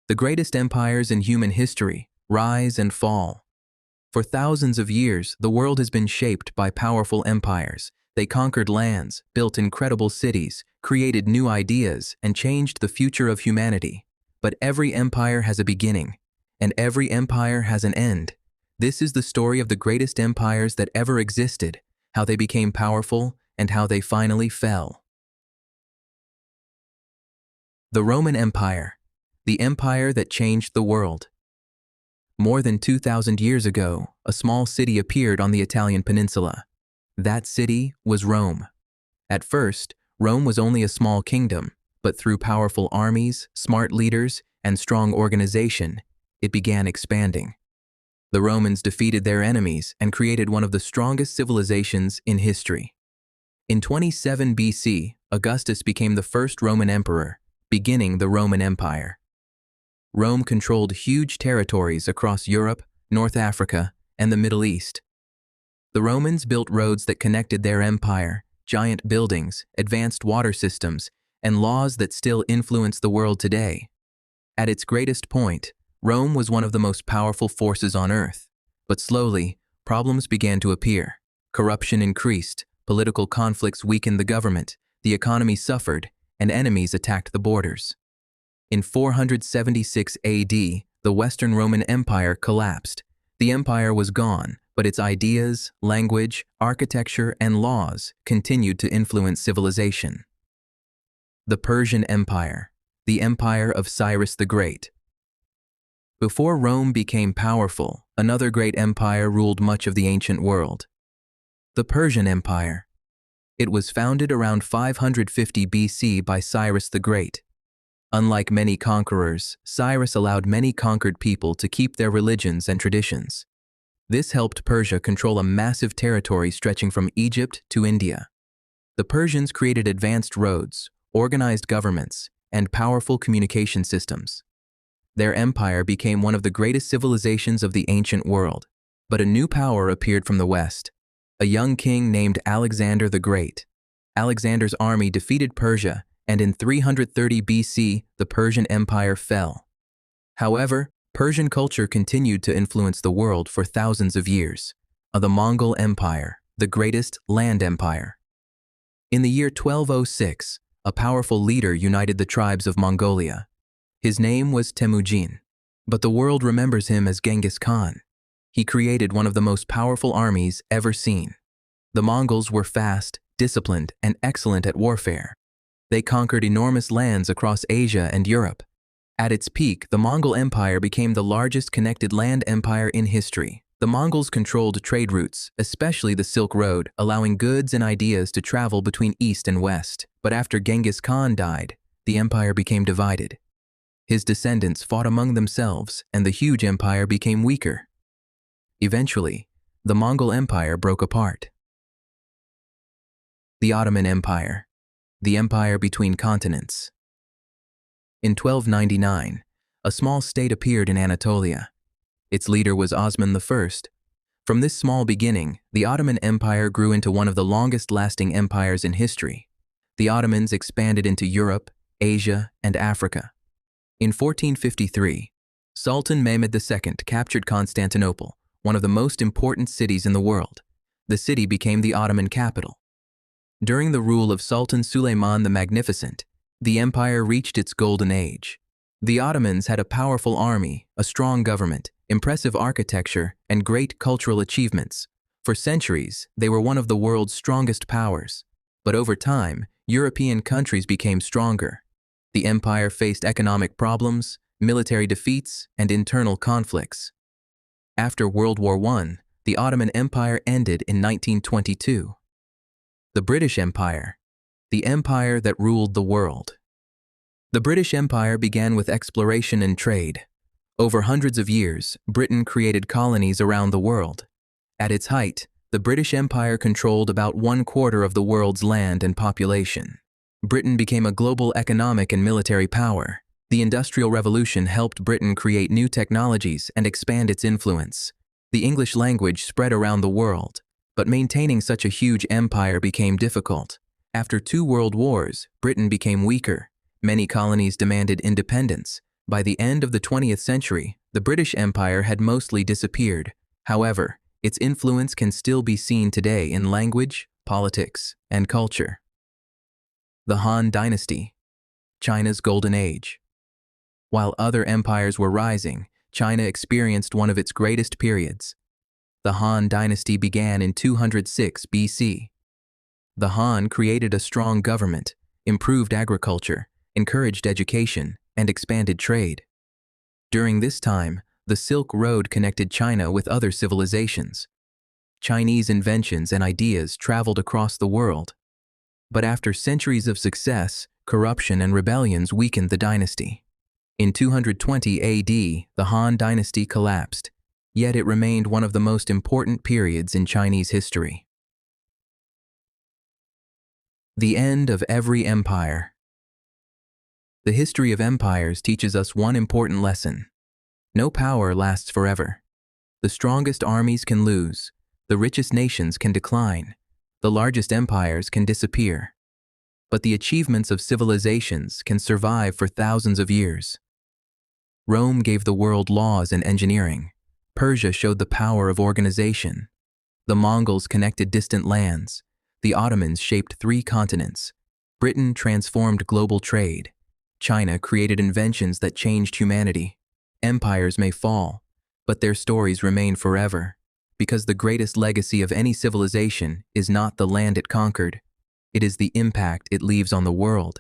The greatest empires in human history rise and fall. For thousands of years, the world has been shaped by powerful empires. They conquered lands, built incredible cities, created new ideas, and changed the future of humanity. But every empire has a beginning, and every empire has an end. This is the story of the greatest empires that ever existed, how they became powerful, and how they finally fell. The Roman Empire, the empire that changed the world. More than 2,000 years ago, a small city appeared on the Italian peninsula. That city was Rome. At first, Rome was only a small kingdom, but through powerful armies, smart leaders, and strong organization, it began expanding. The Romans defeated their enemies and created one of the strongest civilizations in history. In 27 BC, Augustus became the first Roman emperor, beginning the Roman Empire. Rome controlled huge territories across Europe, North Africa, and the Middle East. The Romans built roads that connected their empire, giant buildings, advanced water systems, and laws that still influence the world today. At its greatest point, Rome was one of the most powerful forces on earth. But slowly, problems began to appear. Corruption increased, political conflicts weakened the government, the economy suffered, and enemies attacked the borders. In 476 AD, the Western Roman Empire collapsed. The empire was gone, but its ideas, language, architecture, and laws continued to influence civilization. The Persian Empire, the empire of Cyrus the Great. Before Rome became powerful, another great empire ruled much of the ancient world. The Persian Empire. It was founded around 550 BC by Cyrus the Great. Unlike many conquerors, Cyrus allowed many conquered people to keep their religions and traditions. This helped Persia control a massive territory stretching from Egypt to India. The Persians created advanced roads, organized governments, and powerful communication systems. Their empire became one of the greatest civilizations of the ancient world. But a new power appeared from the west, a young king named Alexander the Great. Alexander's army defeated Persia, and in 330 BC, the Persian Empire fell. However, Persian culture continued to influence the world for thousands of years. The Mongol Empire, the greatest land empire. In the year 1206, a powerful leader united the tribes of Mongolia. His name was Temujin, but the world remembers him as Genghis Khan. He created one of the most powerful armies ever seen. The Mongols were fast, disciplined, and excellent at warfare. They conquered enormous lands across Asia and Europe. At its peak, the Mongol Empire became the largest connected land empire in history. The Mongols controlled trade routes, especially the Silk Road, allowing goods and ideas to travel between East and West. But after Genghis Khan died, the empire became divided. His descendants fought among themselves, and the huge empire became weaker. Eventually, the Mongol Empire broke apart. The Ottoman Empire. The empire between continents. In 1299, a small state appeared in Anatolia. Its leader was Osman I. From this small beginning, the Ottoman Empire grew into one of the longest-lasting empires in history. The Ottomans expanded into Europe, Asia, and Africa. In 1453, Sultan Mehmed II captured Constantinople, one of the most important cities in the world. The city became the Ottoman capital. During the rule of Sultan Suleiman the Magnificent, the empire reached its golden age. The Ottomans had a powerful army, a strong government, impressive architecture, and great cultural achievements. For centuries, they were one of the world's strongest powers. But over time, European countries became stronger. The empire faced economic problems, military defeats, and internal conflicts. After World War I, the Ottoman Empire ended in 1922. The British Empire, the empire that ruled the world. The British Empire began with exploration and trade. Over hundreds of years, Britain created colonies around the world. At its height, the British Empire controlled about 1/4 of the world's land and population. Britain became a global economic and military power. The Industrial Revolution helped Britain create new technologies and expand its influence. The English language spread around the world, but maintaining such a huge empire became difficult. After 2 world wars, Britain became weaker. Many colonies demanded independence. By the end of the 20th century, the British Empire had mostly disappeared. However, its influence can still be seen today in language, politics, and culture. The Han Dynasty, China's Golden Age. While other empires were rising, China experienced one of its greatest periods. The Han Dynasty began in 206 BC. The Han created a strong government, improved agriculture, encouraged education, and expanded trade. During this time, the Silk Road connected China with other civilizations. Chinese inventions and ideas traveled across the world. But after centuries of success, corruption and rebellions weakened the dynasty. In 220 AD, the Han Dynasty collapsed, yet it remained one of the most important periods in Chinese history. The end of every empire. The history of empires teaches us one important lesson. No power lasts forever. The strongest armies can lose, the richest nations can decline, the largest empires can disappear. But the achievements of civilizations can survive for thousands of years. Rome gave the world laws and engineering. Persia showed the power of organization. The Mongols connected distant lands. The Ottomans shaped 3 continents. Britain transformed global trade. China created inventions that changed humanity. Empires may fall, but their stories remain forever, because the greatest legacy of any civilization is not the land it conquered, it is the impact it leaves on the world.